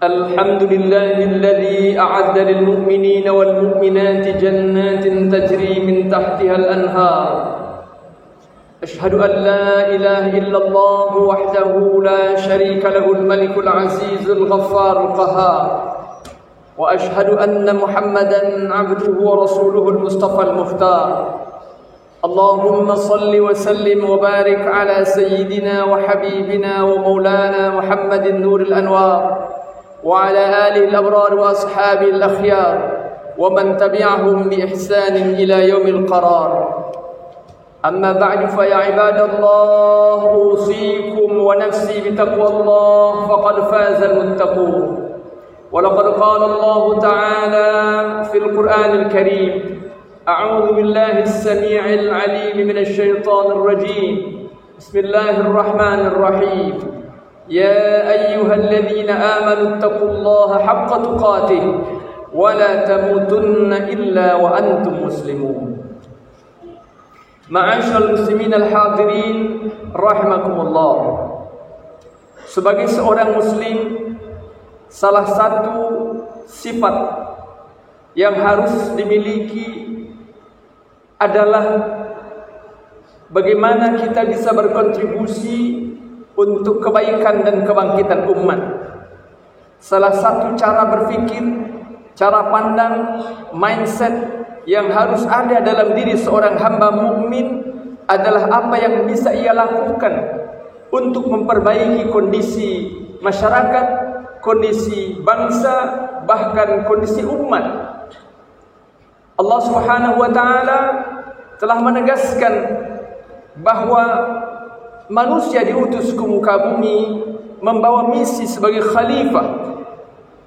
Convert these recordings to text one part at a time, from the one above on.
الحمد لله الذي أعد للمؤمنين والمؤمنات جنات تجري من تحتها الأنهار. أشهد أن لا إله إلا الله وحده لا شريك له الملك العزيز الغفار القهار، وأشهد أن محمدا عبده ورسوله المصطفى المختار. اللهم صل وسلم وبارك على سيدنا وحبيبنا ومولانا محمد نور الأنوار، وعلى آله الأبرار وأصحابه الأخيار، ومن تبعهم بإحسان إلى يوم القرار. أما بعد، فيا عباد الله، أوصيكم ونفسي بتقوى الله، فقد فاز المتقون. ولقد قال الله تعالى في القرآن الكريم: أعوذ بالله السميع العليم من الشيطان الرجيم، بسم الله الرحمن الرحيم. يا أيها الذين آمنوا اتقوا الله حق تقاته ولا تموتن إلا وأنتم مسلمون. Ma'asyiral muslimin al-hadirin rahimakumullah. Sebagai seorang muslim, salah satu sifat yang harus dimiliki adalah bagaimana kita bisa berkontribusi untuk kebaikan dan kebangkitan umat. Salah satu cara berfikir, cara pandang, mindset yang harus ada dalam diri seorang hamba mukmin adalah apa yang bisa ia lakukan untuk memperbaiki kondisi masyarakat, kondisi bangsa, bahkan kondisi umat. Allah Subhanahu wa taala telah menegaskan bahwa manusia diutus ke muka bumi membawa misi sebagai khalifah.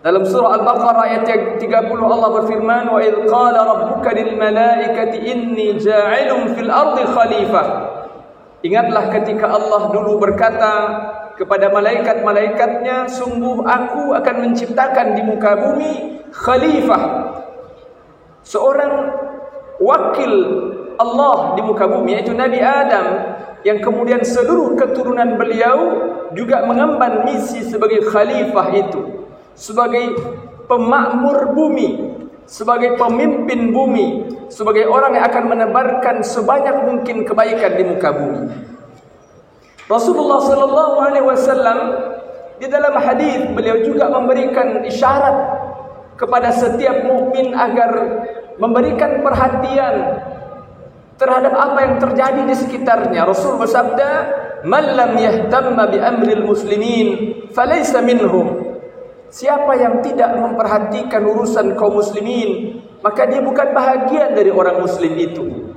Dalam surah Al-Baqarah ayat 30 Allah berfirman: "Wa idz qala rabbuka lil malaikati inni ja'ilun fil ardi khalifah." Ingatlah ketika Allah dulu berkata kepada malaikat-malaikatnya, sungguh aku akan menciptakan di muka bumi khalifah, seorang wakil Allah di muka bumi, yaitu Nabi Adam, yang kemudian seluruh keturunan beliau juga mengemban misi sebagai khalifah itu, sebagai pemakmur bumi, sebagai pemimpin bumi, sebagai orang yang akan menebarkan sebanyak mungkin kebaikan di muka bumi. Rasulullah sallallahu alaihi wasallam di dalam hadis beliau juga memberikan isyarat kepada setiap mukmin agar memberikan perhatian terhadap apa yang terjadi di sekitarnya. Rasul bersabda, "Man lam yahtamma bi amril muslimin falaysa minhum." Siapa yang tidak memperhatikan urusan kaum muslimin, maka dia bukan bahagian dari orang muslim itu.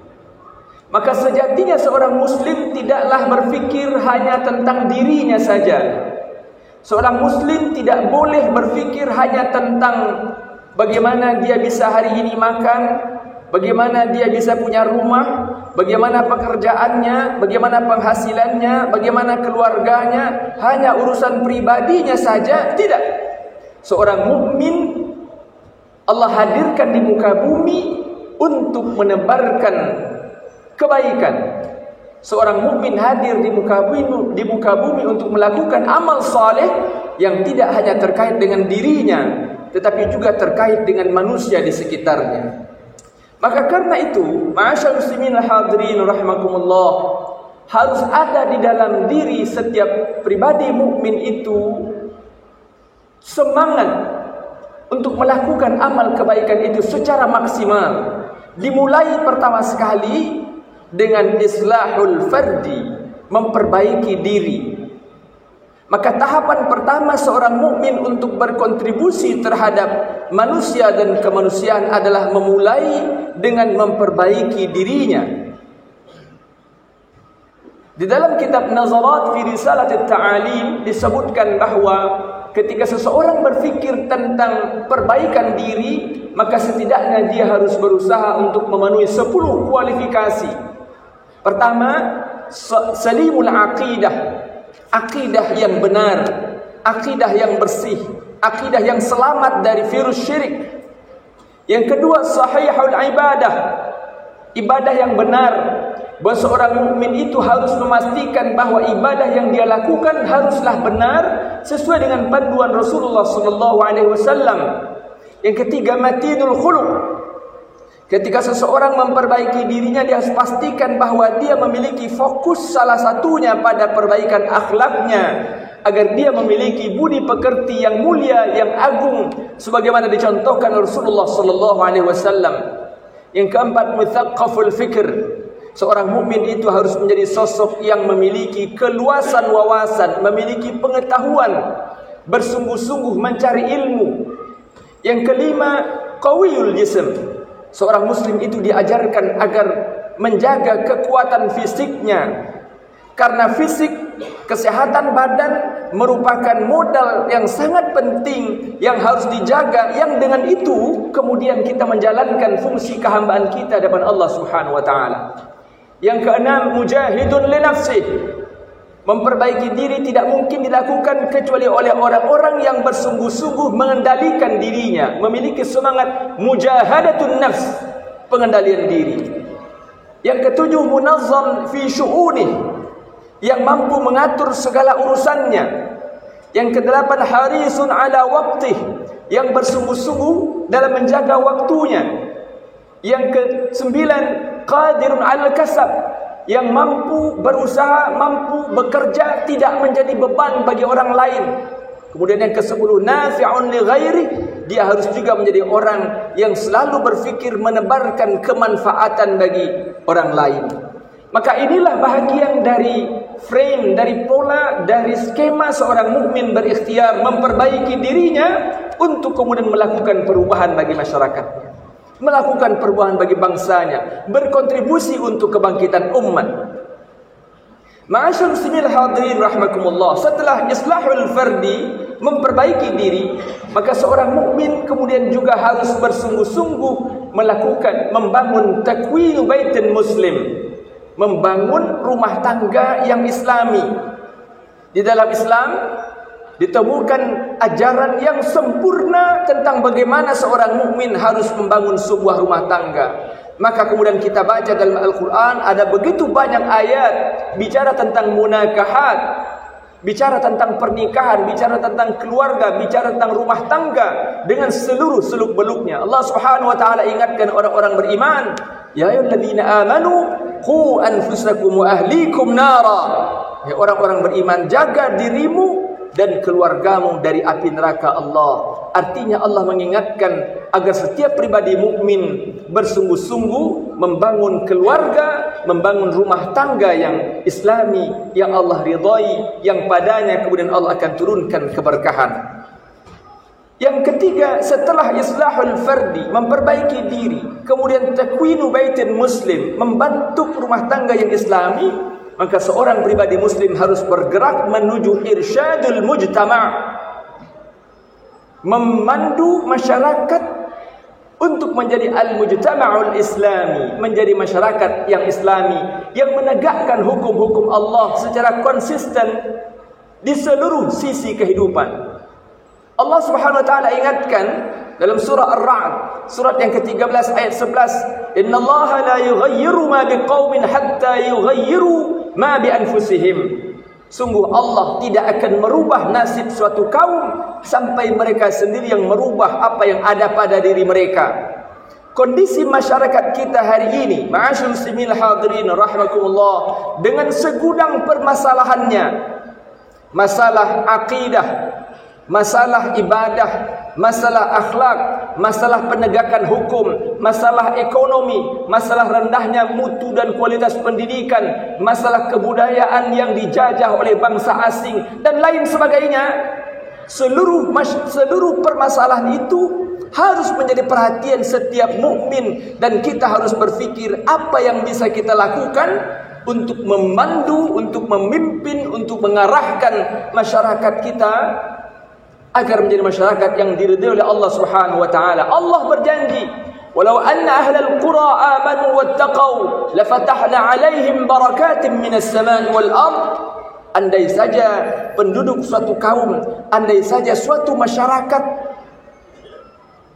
Maka sejatinya seorang muslim tidaklah berfikir hanya tentang dirinya saja. Seorang muslim tidak boleh berfikir hanya tentang bagaimana dia bisa hari ini makan, bagaimana dia bisa punya rumah, bagaimana pekerjaannya, bagaimana penghasilannya, bagaimana keluarganya, hanya urusan pribadinya saja. Tidak. Seorang mukmin Allah hadirkan di muka bumi untuk menebarkan kebaikan. Seorang mukmin hadir di muka bumi untuk melakukan amal saleh yang tidak hanya terkait dengan dirinya, tetapi juga terkait dengan manusia di sekitarnya. Maka karena itu, ma'asyarul muslimin al-hadirin rahimakumullah, harus ada di dalam diri setiap pribadi mukmin itu semangat untuk melakukan amal kebaikan itu secara maksimal. Dimulai pertama sekali dengan islahul fardi, memperbaiki diri. Maka tahapan pertama seorang mukmin untuk berkontribusi terhadap manusia dan kemanusiaan adalah memulai dengan memperbaiki dirinya. Di dalam kitab Nazarat fi Risalat At-Ta'alim disebutkan bahwa ketika seseorang berfikir tentang perbaikan diri, maka setidaknya dia harus berusaha untuk memenuhi 10 kualifikasi. Pertama, salimul aqidah, akidah yang benar, akidah yang bersih, akidah yang selamat dari virus syirik. Yang kedua, sahihul ibadah, ibadah yang benar, Bahawa seorang mukmin itu harus memastikan bahawa ibadah yang dia lakukan haruslah benar sesuai dengan panduan Rasulullah sallallahu alaihi wasallam. Yang ketiga, matinul khuluq. Ketika seseorang memperbaiki dirinya, dia harus pastikan bahawa dia memiliki fokus salah satunya pada perbaikan akhlaknya, agar dia memiliki budi pekerti yang mulia, yang agung, sebagaimana dicontohkan Rasulullah sallallahu alaihi wasallam. Yang keempat, mutsaqqaful fikr. Seorang mukmin itu harus menjadi sosok yang memiliki keluasan wawasan, memiliki pengetahuan, bersungguh-sungguh mencari ilmu. Yang kelima, qawiyul jism. Seorang muslim itu diajarkan agar menjaga kekuatan fisiknya, karena fisik, kesehatan badan merupakan modal yang sangat penting yang harus dijaga, yang dengan itu kemudian kita menjalankan fungsi kehambaan kita depan Allah Subhanahu wa taala. Yang keenam, mujahidun li nafsih. Memperbaiki diri tidak mungkin dilakukan kecuali oleh orang-orang yang bersungguh-sungguh mengendalikan dirinya, memiliki semangat mujahadatun nafs, pengendalian diri. Yang ketujuh, munazzam fi syu'unih, yang mampu mengatur segala urusannya. Yang kedelapan, harisun ala waqtih, yang bersungguh-sungguh dalam menjaga waktunya. Yang kesembilan, qadirun al kasab, yang mampu berusaha, mampu bekerja, tidak menjadi beban bagi orang lain. Kemudian yang ke-10, nafi'un li ghairi, dia harus juga menjadi orang yang selalu berfikir menebarkan kemanfaatan bagi orang lain. Maka inilah bahagian dari frame, dari pola, dari skema seorang mukmin berikhtiar memperbaiki dirinya untuk kemudian melakukan perubahan bagi masyarakatnya, melakukan perubahan bagi bangsanya, berkontribusi untuk kebangkitan umat. Ma'asyar muslimin hadirin rahmakumullah, setelah islahul fardi, memperbaiki diri, maka seorang mukmin kemudian juga harus bersungguh-sungguh melakukan, membangun takwinu baitin muslim, membangun rumah tangga yang islami. Di dalam Islam ditemukan ajaran yang sempurna tentang bagaimana seorang mukmin harus membangun sebuah rumah tangga. Maka kemudian kita baca dalam Al-Quran, ada begitu banyak ayat bicara tentang munakahat, bicara tentang pernikahan, bicara tentang keluarga, bicara tentang rumah tangga dengan seluruh seluk-beluknya. Allah Subhanahu wa taala ingatkan orang-orang beriman, ya ayyuhalladzina amanu qu anfusakum wa ahlikum nara. Ya orang-orang beriman, jaga dirimu dan keluargamu dari api neraka Allah. Artinya Allah mengingatkan agar setiap pribadi mukmin bersungguh-sungguh membangun keluarga, membangun rumah tangga yang islami, yang Allah ridhai, yang padanya kemudian Allah akan turunkan keberkahan. Yang ketiga, setelah islahul fardi, memperbaiki diri, kemudian takwinu baitin muslim, membentuk rumah tangga yang islami, maka seorang pribadi muslim harus bergerak menuju irsyadul mujtama', memandu masyarakat untuk menjadi al-mujtama'ul islami, menjadi masyarakat yang islami, yang menegakkan hukum-hukum Allah secara konsisten di seluruh sisi kehidupan. Allah Subhanahu wa taala ingatkan dalam surah Ar-Ra'd, surat yang ke-13 ayat 11, "Innallaha la yughayyiru ma biqaumin hatta yughayyiru ma bi anfusihim." Sungguh Allah tidak akan merubah nasib suatu kaum sampai mereka sendiri yang merubah apa yang ada pada diri mereka. Kondisi masyarakat kita hari ini, ma'asyil muslimin hadirin rahimakumullah, dengan segudang permasalahannya, masalah akidah, masalah ibadah, masalah akhlak, masalah penegakan hukum, masalah ekonomi, masalah rendahnya mutu dan kualitas pendidikan, masalah kebudayaan yang dijajah oleh bangsa asing dan lain sebagainya. Seluruh permasalahan itu harus menjadi perhatian setiap mukmin, dan kita harus berfikir apa yang bisa kita lakukan untuk memandu, untuk memimpin, untuk mengarahkan masyarakat kita agar menjadi masyarakat yang diridhai oleh Allah Subhanahu wa taala. Allah berjanji, "Walau anna ahlal qura amanu wattaqau lafatahna 'alaihim barakatin minas sama'i wal ard." Andai saja penduduk suatu kaum, andai saja suatu masyarakat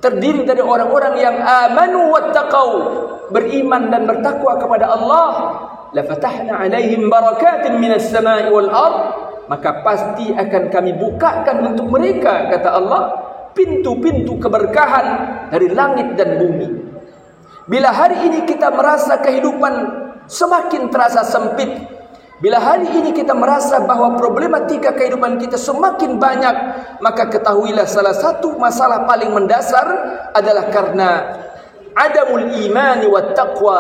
terdiri dari orang-orang yang amanu wattaqau, beriman dan bertakwa kepada Allah, la fatahna 'alaihim barakatin minas sama'i wal ard, maka pasti akan kami bukakan untuk mereka, kata Allah, pintu-pintu keberkahan dari langit dan bumi. Bila hari ini kita merasa kehidupan semakin terasa sempit, bila hari ini kita merasa bahwa problematika kehidupan kita semakin banyak, maka ketahuilah salah satu masalah paling mendasar adalah karena adamul imani wat taqwa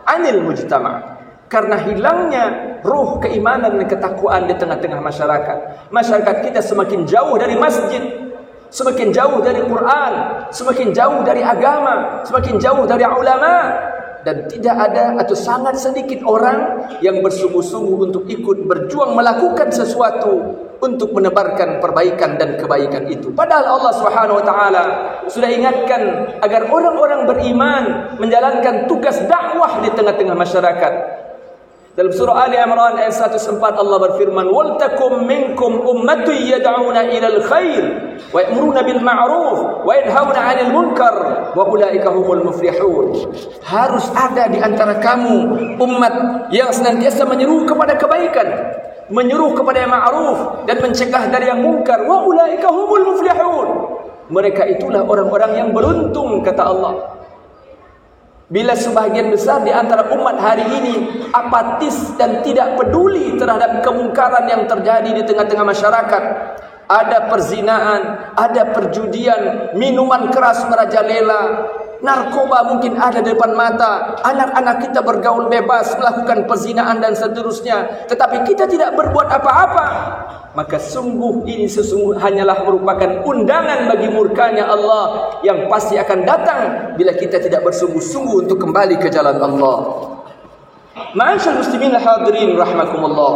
anil mujtama'. Karena hilangnya ruh keimanan dan ketakwaan di tengah-tengah masyarakat. Masyarakat kita semakin jauh dari masjid, semakin jauh dari Quran, semakin jauh dari agama, semakin jauh dari ulama, dan tidak ada atau sangat sedikit orang yang bersungguh-sungguh untuk ikut berjuang melakukan sesuatu untuk menebarkan perbaikan dan kebaikan itu. Padahal Allah Subhanahu wa taala sudah ingatkan agar orang-orang beriman menjalankan tugas dakwah di tengah-tengah masyarakat. Dalam surah Ali Imran ayat 104 Allah berfirman, "Wal takum minkum ummatun yad'una ilal khair wa ya'muruna bil ma'ruf wa yanhauna 'anil munkar wa ulaika humul muflihun." Harus ada di antara kamu umat yang senantiasa menyeru kepada kebaikan, menyeru kepada yang ma'ruf dan mencegah dari yang munkar. Wa ulaika humul muflihun. Mereka itulah orang-orang yang beruntung, kata Allah. Bila sebahagian besar di antara umat hari ini apatis dan tidak peduli terhadap kemungkaran yang terjadi di tengah-tengah masyarakat, ada perzinaan, ada perjudian, minuman keras merajalela, narkoba mungkin ada di depan mata, anak-anak kita bergaul bebas melakukan perzinaan dan seterusnya, tetapi kita tidak berbuat apa-apa, maka sungguh ini hanyalah merupakan undangan bagi murkanya Allah yang pasti akan datang bila kita tidak bersungguh-sungguh untuk kembali ke jalan Allah. Ma'asyiral muslimin hadirin rahimakumullah.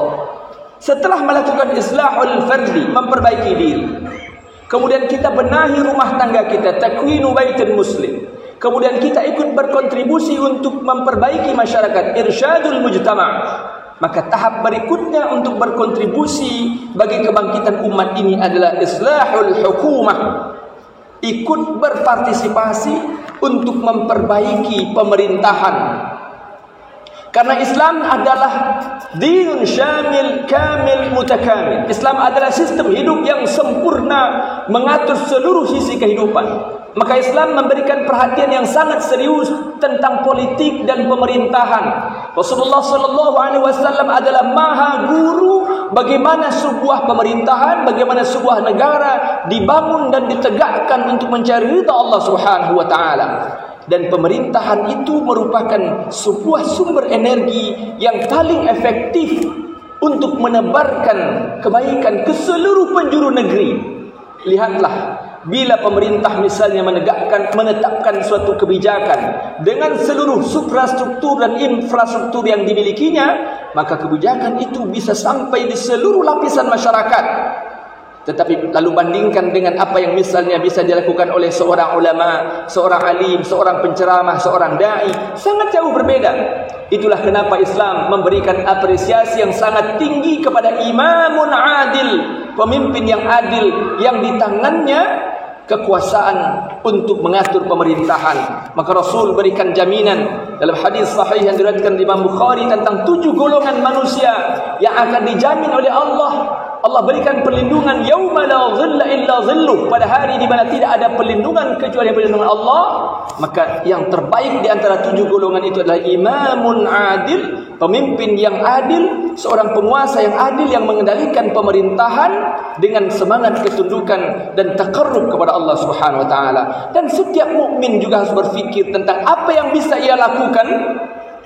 Setelah melakukan islahul fardi, memperbaiki diri, kemudian kita benahi rumah tangga kita, takwinu baitul muslim, kemudian kita ikut berkontribusi untuk memperbaiki masyarakat, irsyadul mujtama', maka tahap berikutnya untuk berkontribusi bagi kebangkitan umat ini adalah islahul hukumah, ikut berpartisipasi untuk memperbaiki pemerintahan. Karena Islam adalah dinun syamil, kamil, mutakamil. Islam adalah sistem hidup yang sempurna, mengatur seluruh sisi kehidupan. Maka Islam memberikan perhatian yang sangat serius tentang politik dan pemerintahan. Rasulullah sallallahu alaihi wasallam adalah maha guru bagaimana sebuah pemerintahan, bagaimana sebuah negara dibangun dan ditegakkan untuk mencari ridha Allah Subhanahu wa taala. Dan pemerintahan itu merupakan sebuah sumber energi yang paling efektif untuk menebarkan kebaikan ke seluruh penjuru negeri. Lihatlah, bila pemerintah misalnya menetapkan suatu kebijakan dengan seluruh suprastruktur dan infrastruktur yang dimilikinya, maka kebijakan itu bisa sampai di seluruh lapisan masyarakat. Tetapi lalu bandingkan dengan apa yang misalnya bisa dilakukan oleh seorang ulama, seorang alim, seorang penceramah, seorang dai, sangat jauh berbeda. Itulah kenapa Islam memberikan apresiasi yang sangat tinggi kepada imamun adil, pemimpin yang adil, yang di tangannya kekuasaan untuk mengatur pemerintahan. Maka Rasul berikan jaminan dalam hadis sahih yang diriwayatkan Imam Bukhari tentang 7 golongan manusia yang akan dijamin oleh Allah. Allah berikan perlindungan yauma la dhilla illa dhilluh, pada hari di mana tidak ada perlindungan kecuali perlindungan Allah. Maka yang terbaik di antara 7 golongan itu adalah imamun adil, pemimpin yang adil, seorang penguasa yang adil yang mengendalikan pemerintahan dengan semangat ketundukan dan taqarrub kepada Allah Subhanahu wa taala. Dan setiap mukmin juga harus berfikir tentang apa yang bisa ia lakukan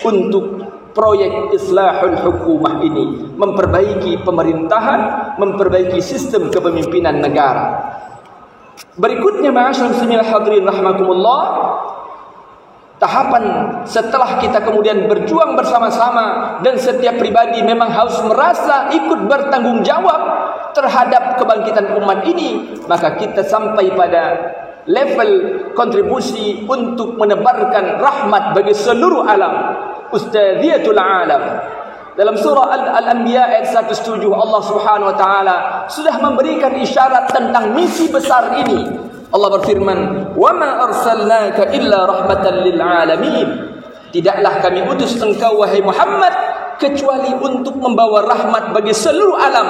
untuk proyek islahul hukumah ini, memperbaiki pemerintahan, memperbaiki sistem kepemimpinan negara. Berikutnya, ma'asyiral muslimin hadirin rahimakumullah, tahapan setelah kita kemudian berjuang bersama-sama dan setiap pribadi memang harus merasa ikut bertanggung jawab terhadap kebangkitan umat ini, maka kita sampai pada level kontribusi untuk menebarkan rahmat bagi seluruh alam, ustadziyatul alam. Dalam surah Al-Anbiya ayat 107 Allah Subhanahu wa taala sudah memberikan isyarat tentang misi besar ini. Allah berfirman, "Wa ma arsalnaka illa rahmatan lil alamin." Tidaklah kami utus engkau wahai Muhammad kecuali untuk membawa rahmat bagi seluruh alam.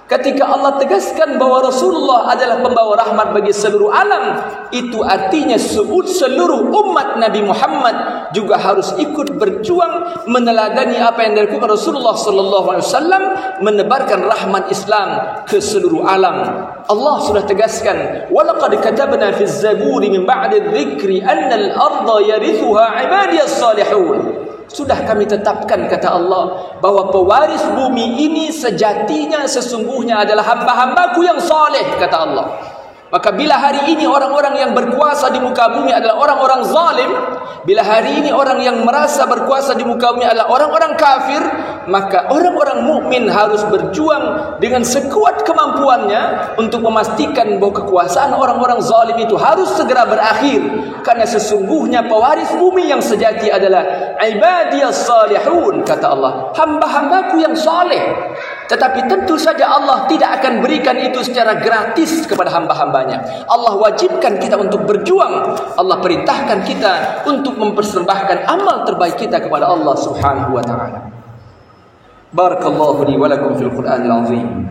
Ketika Allah tegaskan bahwa Rasulullah adalah pembawa rahmat bagi seluruh alam, itu artinya seluruh umat Nabi Muhammad juga harus ikut berjuang meneladani apa yang dilakukan Rasulullah sallallahu alaihi wasallam, menebarkan rahmat Islam ke seluruh alam. Allah sudah tegaskan, "Walaqad katabna fiz zaburi min ba'di dzikri anna al-ardha yarithuha 'ibadiyas salihun." Sudah kami tetapkan, kata Allah, bahwa pewaris bumi ini sejatinya sesungguhnya adalah hamba-hambaku yang saleh, kata Allah. Maka bila hari ini orang-orang yang berkuasa di muka bumi adalah orang-orang zalim, bila hari ini orang yang merasa berkuasa di muka bumi adalah orang-orang kafir, maka orang-orang mukmin harus berjuang dengan sekuat kemampuannya untuk memastikan bahwa kekuasaan orang-orang zalim itu harus segera berakhir. Karena sesungguhnya pewaris bumi yang sejati adalah ibadiyas salihun, kata Allah, hamba-hambaku yang saleh. Tetapi tentu saja Allah tidak akan berikan itu secara gratis kepada hamba-hambanya. Allah wajibkan kita untuk berjuang. Allah perintahkan kita untuk mempersembahkan amal terbaik kita kepada Allah Subhanahu wa taala. Barakallahu li wa lakum fil Qur'anil azim.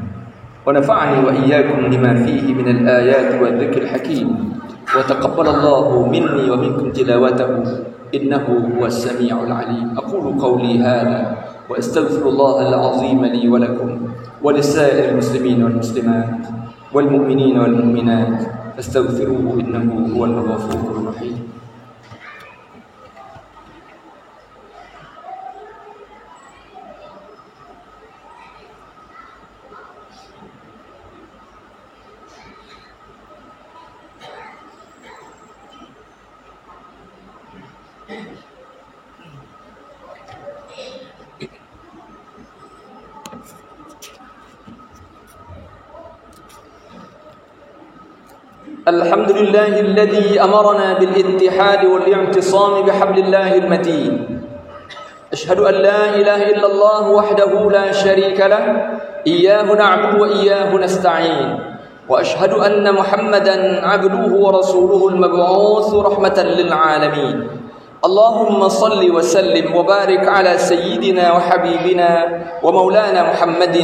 Wa nafa'ani wa iyyakum lima fihi min al-ayati wa dhikril hakim. Wa taqabbalallahu minni wa minkum tilawatahu innahu huwas samiul alim. Aqulu qawli hadha وأستغفر الله العظيم لي ولكم ولسائر المسلمين والمسلمات والمؤمنين والمؤمنات فاستغفروه إنه هو الغفور الرحيم. الحمد لله الذي أمرنا بالاتحاد والاعتصام بحبل الله المتين. أشهد أن لا إله إلا الله وحده لا شريك له إياه نعبد وإياه نستعين وأشهد أن محمدا عبده ورسوله المبعوث رحمة للعالمين. اللهم صل وسلم وبارك على سيدنا وحبيبنا ومولانا محمد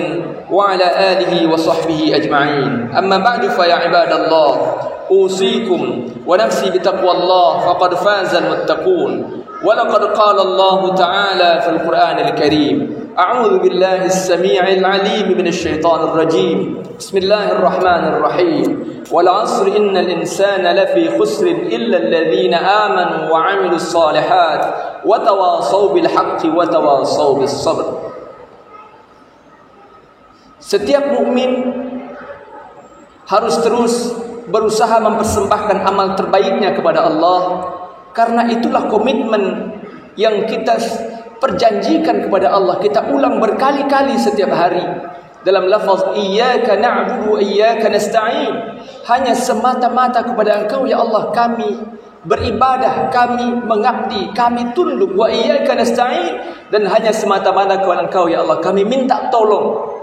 وعلى آله وصحبه أجمعين. أما بعد فيا عباد الله أوصيكم ونفسي بتقوى الله فقد فاز المتقون. ولقد قال الله تعالى في القرآن الكريم أعوذ بالله السميع العليم من الشيطان الرجيم بسم الله الرحمن الرحيم والعصر إن الإنسان لفي خسر إلا الذين آمنوا وعملوا الصالحات وتواصوا بالحق وتواصوا بالصبر. Setiap mukmin harus terus berusaha mempersembahkan amal terbaiknya kepada Allah, karena itulah komitmen yang kita perjanjikan kepada Allah. Kita ulang berkali-kali setiap hari dalam lafaz iyyaka na'budu wa iyyaka nasta'in. Hanya semata-mata kepada Engkau ya Allah kami beribadah, kami mengabdi, kami tunduk, wa iyyaka nasta'in, dan hanya semata-mata kepada Engkau ya Allah kami minta tolong.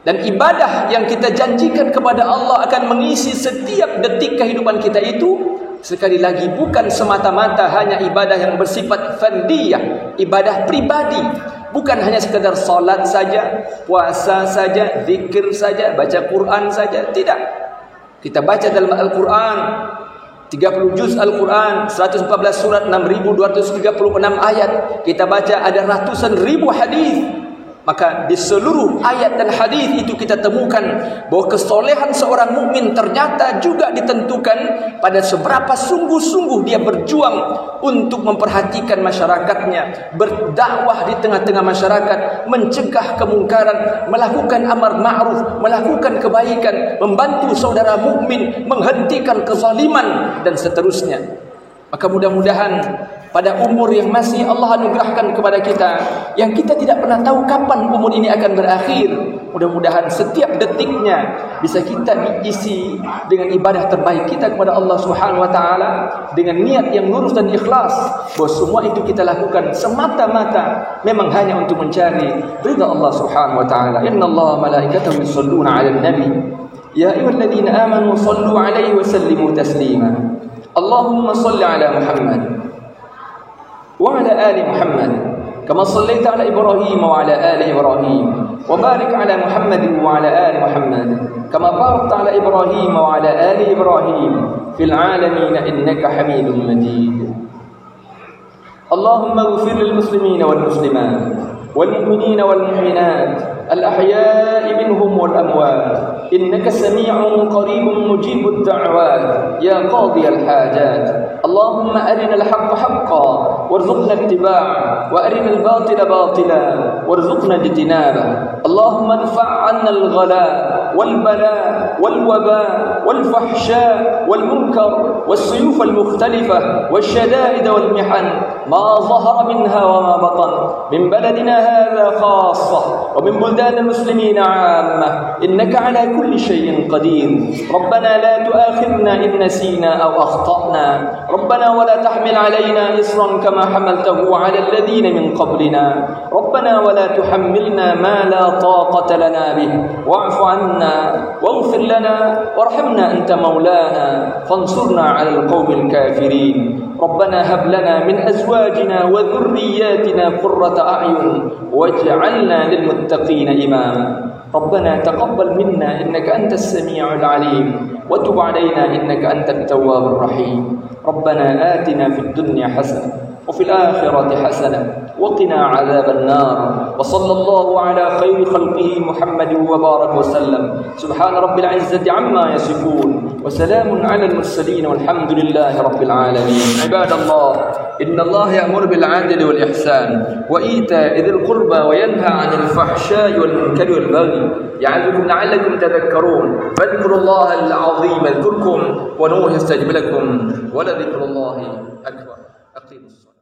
Dan ibadah yang kita janjikan kepada Allah akan mengisi setiap detik kehidupan kita itu, sekali lagi bukan semata-mata hanya ibadah yang bersifat fardiyah, ibadah pribadi, bukan hanya sekadar salat saja, puasa saja, zikir saja, baca Quran saja, tidak. Kita baca dalam Al-Quran 30 juz Al-Quran, 114 surat, 6.236 ayat. Kita baca ada ratusan ribu hadis. Maka di seluruh ayat dan hadis itu kita temukan bahwa kesolehan seorang mukmin ternyata juga ditentukan pada seberapa sungguh-sungguh dia berjuang untuk memperhatikan masyarakatnya, berdakwah di tengah-tengah masyarakat, mencegah kemungkaran, melakukan amar ma'ruf, melakukan kebaikan, membantu saudara mukmin, menghentikan kezaliman dan seterusnya. Maka mudah-mudahan pada umur yang masih Allah anugerahkan kepada kita, yang kita tidak pernah tahu kapan umur ini akan berakhir, mudah-mudahan setiap detiknya bisa kita diisi dengan ibadah terbaik kita kepada Allah Subhanahu wa taala, dengan niat yang lurus dan ikhlas, bahwa semua itu kita lakukan semata-mata memang hanya untuk mencari ridha Allah Subhanahu wa taala. Innallaha malaikatahu yusholluna 'alan nabi ya ayyuhalladzina amanu shallu 'alaihi wa sallimu taslima. Allahumma shalli 'ala Muhammad wa ala ali Muhammad كما صليت على إبراهيم وعلى آل إبراهيم وبارك على محمد وعلى آل محمد كما باركت على إبراهيم وعلى آل إبراهيم في العالمين إنك حميد مجيد. اللهم اغفر للمسلمين والمسلمات والمؤمنين والمؤمنات الأحياء منهم والأموات إنك سميع قريب مجيب الدعوات يا قاضي الحاجات. اللهم أرنا الحق حقا وارزقنا اتباعه وأرنا الباطل باطلا وارزقنا اجتنابه. اللهم ادفع عنا الغلاء والبلاء والوباء والفحشاء والمنكر والسيوف المختلفة والشدائد والمحن ما ظهر منها وما بطن من بلدنا هذا خاصة ومن بلدان المسلمين عامة إنك على كل شيء قدير. ربنا لا تؤاخذنا إن نسينا أو أخطأنا. ربنا ولا تحمل علينا إصرا كما حملته على الذين من قبلنا. ربنا ولا تحملنا ما لا طاقة لنا به واعف عنا واغفر لنا وارحمنا أنت مولانا فانصرنا على القوم الكافرين. ربنا هب لنا من أزواجنا وذرياتنا قرة أعين واجعلنا للمتقين إماما. ربنا تقبل منا إنك أنت السميع العليم وتب علينا إنك أنت التواب الرحيم. ربنا آتنا في الدنيا حسنة وفي الآخرة حسنة وقنا عذاب النار. وصلى الله على خير خلقه محمد وبارك وسلم. سبحان رب العزة عما يصفون وسلام على المرسلين والحمد لله رب العالمين. عباد الله إن الله يأمر بالعدل والإحسان وإيتاء ذي القربى وينهى عن الفحشاء والمنكر والبغي يعظكم لعلكم تذكرون. فاذكروا الله العظيم يذكركم ونوح يستجب لكم ولذكر الله أكبر. أقيموا الصلاة.